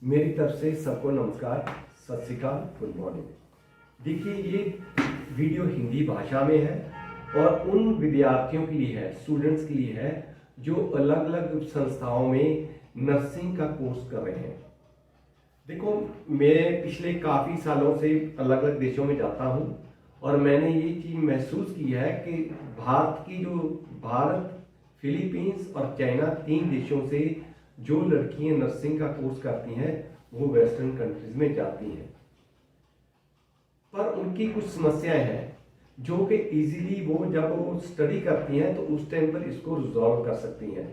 मेरी तरफ से सबको नमस्कार, सत श्री अकाल, गुड मॉर्निंग। देखिए, ये वीडियो हिंदी भाषा में है और उन विद्यार्थियों के लिए है, स्टूडेंट्स के लिए है जो अलग अलग संस्थाओं में नर्सिंग का कोर्स कर रहे हैं। देखो, मैं पिछले काफ़ी सालों से अलग अलग देशों में जाता हूँ और मैंने ये चीज़ महसूस की है कि भारत, फिलीपींस और चाइना, 3 देशों से जो लड़कियां नर्सिंग का कोर्स करती हैं वो वेस्टर्न कंट्रीज में जाती हैं, पर उनकी कुछ समस्याएं हैं जो कि इजीली जब वो स्टडी करती हैं तो उस टाइम पर इसको रिजॉल्व कर सकती हैं।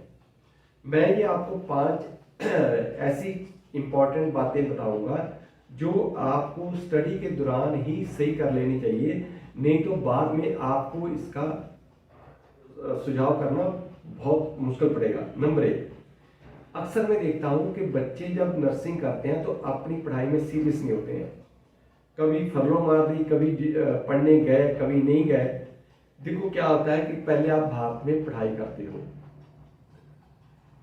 मैं ये आपको 5 ऐसी इंपॉर्टेंट बातें बताऊंगा जो आपको स्टडी के दौरान ही सही कर लेनी चाहिए, नहीं तो बाद में आपको इसका सुझाव करना बहुत मुश्किल पड़ेगा। नंबर 1, अक्सर मैं देखता हूं कि बच्चे जब नर्सिंग करते हैं तो अपनी पढ़ाई में सीरियस नहीं होते हैं। कभी फरलो मार दी, कभी पढ़ने गए, कभी नहीं गए। देखो क्या होता है कि पहले आप भारत में पढ़ाई करते हो,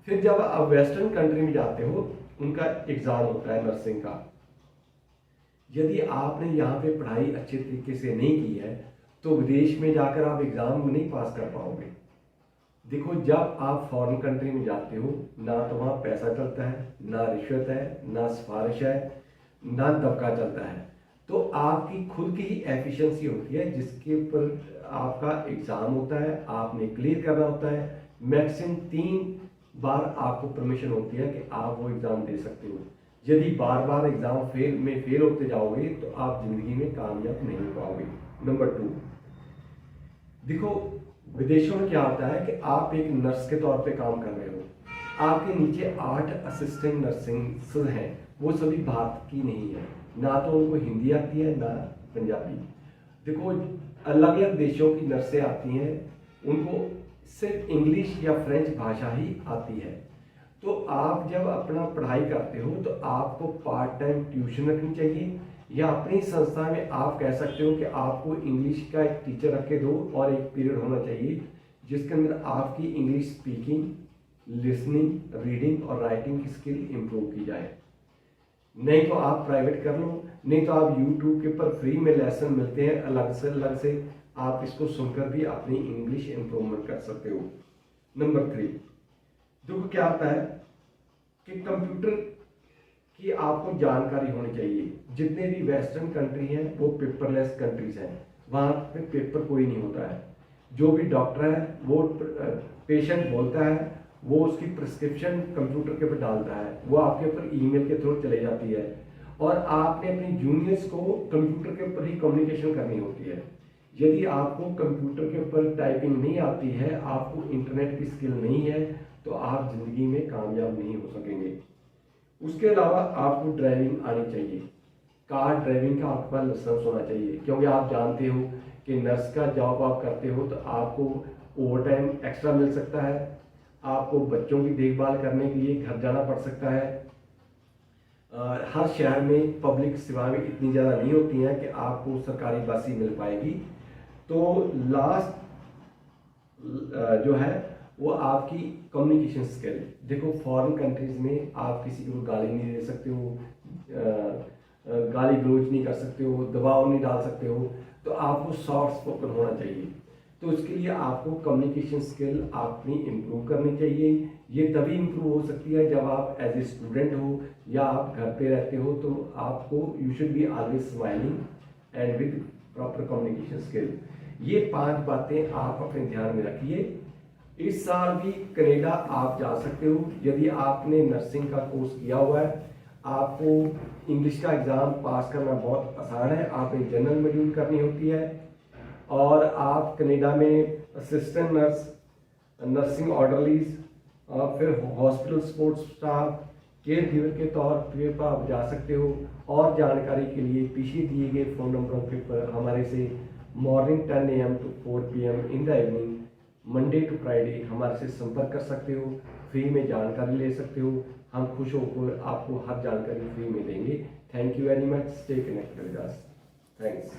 फिर जब आप वेस्टर्न कंट्री में जाते हो उनका एग्जाम होता है नर्सिंग का। यदि आपने यहाँ पे पढ़ाई अच्छे तरीके से नहीं की है तो विदेश में जाकर आप एग्जाम नहीं पास कर पाओगे। देखो, जब आप फॉरेन कंट्री में जाते हो ना तो वहाँ पैसा चलता है, ना रिश्वत है, ना सिफारिश है, ना दबका चलता है। तो आपकी खुद की ही एफिशिएंसी होती है जिसके ऊपर आपका एग्ज़ाम होता है, आपने क्लियर करना होता है। मैक्सिमम 3 बार आपको परमिशन होती है कि आप वो एग्ज़ाम दे सकते हो। यदि बार बार एग्ज़ाम फेल होते जाओगे तो आप ज़िंदगी में कामयाब नहीं हो पाओगे। नंबर 2, देखो विदेशों में क्या होता है कि आप एक नर्स के तौर पे काम कर रहे हो, आपके नीचे 8 असिस्टेंट नर्सिंग्स हैं, वो सभी भारत की नहीं है, ना तो उनको हिंदी आती है ना पंजाबी। देखो, अलग अलग देशों की नर्सें आती हैं, उनको सिर्फ इंग्लिश या फ्रेंच भाषा ही आती है। तो आप जब अपना पढ़ाई करते हो तो आपको पार्ट टाइम ट्यूशन रखनी चाहिए, या अपनी संस्था में आप कह सकते हो कि आपको इंग्लिश का एक टीचर रख के दो और एक पीरियड होना चाहिए जिसके अंदर आपकी इंग्लिश स्पीकिंग, लिसनिंग, रीडिंग और राइटिंग की स्किल इंप्रूव की जाए। नहीं तो आप प्राइवेट कर लो, नहीं तो आप यूट्यूब के ऊपर फ्री में लेसन मिलते हैं अलग से आप इसको सुनकर भी अपनी इंग्लिश इंप्रूवमेंट कर सकते हो। नंबर 3, देखो क्या होता है कि कंप्यूटर की आपको जानकारी होनी चाहिए। जितने भी वेस्टर्न कंट्री हैं वो पेपरलेस कंट्रीज हैं, वहाँ पे पेपर कोई नहीं होता है। जो भी डॉक्टर है वो पेशेंट बोलता है, वो उसकी प्रिस्क्रिप्शन कंप्यूटर के ऊपर डालता है, वो आपके ऊपर ईमेल के थ्रू चले जाती है और आपने अपने जूनियर्स को कंप्यूटर के ऊपर ही कम्युनिकेशन करनी होती है। यदि आपको कंप्यूटर के ऊपर टाइपिंग नहीं आती है, आपको इंटरनेट की स्किल नहीं है, तो आप जिंदगी में कामयाब नहीं हो सकेंगे। उसके अलावा आपको ड्राइविंग आनी चाहिए, कार ड्राइविंग का आपके पास लाइसेंस होना चाहिए, क्योंकि आप जानते हो कि नर्स का जॉब आप करते हो तो आपको ओवर टाइम एक्स्ट्रा मिल सकता है, आपको बच्चों की देखभाल करने के लिए घर जाना पड़ सकता है। हर शहर में पब्लिक सेवाएं इतनी ज़्यादा नहीं होती हैं कि आपको सरकारी बस ही मिल पाएगी। तो लास्ट जो है वो आपकी कम्युनिकेशन स्किल। देखो, फॉरेन कंट्रीज में आप किसी को गाली नहीं दे सकते हो, गाली गलौज नहीं कर सकते हो, दबाव नहीं डाल सकते हो, तो आपको सॉफ्ट स्पोकन होना चाहिए। तो उसके लिए आपको कम्युनिकेशन स्किल अपनी इम्प्रूव करनी चाहिए। ये तभी इम्प्रूव हो सकती है जब आप एज ए स्टूडेंट हो या आप घर पे रहते हो, तो आपको you should be always smiling and with proper communication skill. ये 5 बातें आप अपने ध्यान में रखिए। इस साल भी कनाडा आप जा सकते हो यदि आपने नर्सिंग का कोर्स किया हुआ है। आपको इंग्लिश का एग्ज़ाम पास करना बहुत आसान है, आपने जनरल मॉड्यूल करनी होती है और आप कनाडा में असिस्टेंट नर्स, नर्सिंग ऑर्डरलीज और फिर hospital support staff, care giver के तौर पर आप जा सकते हो। और जानकारी के लिए पीछे दिए गए फ़ोन नंबरों के पर हमारे से morning 10 AM to 4 PM in the evening, Monday to Friday हमारे से संपर्क कर सकते हो, फ्री में जानकारी ले सकते हो। हम खुश होकर आपको हर जानकारी फ्री में देंगे। Thank you very much, stay connected with us. Thanks.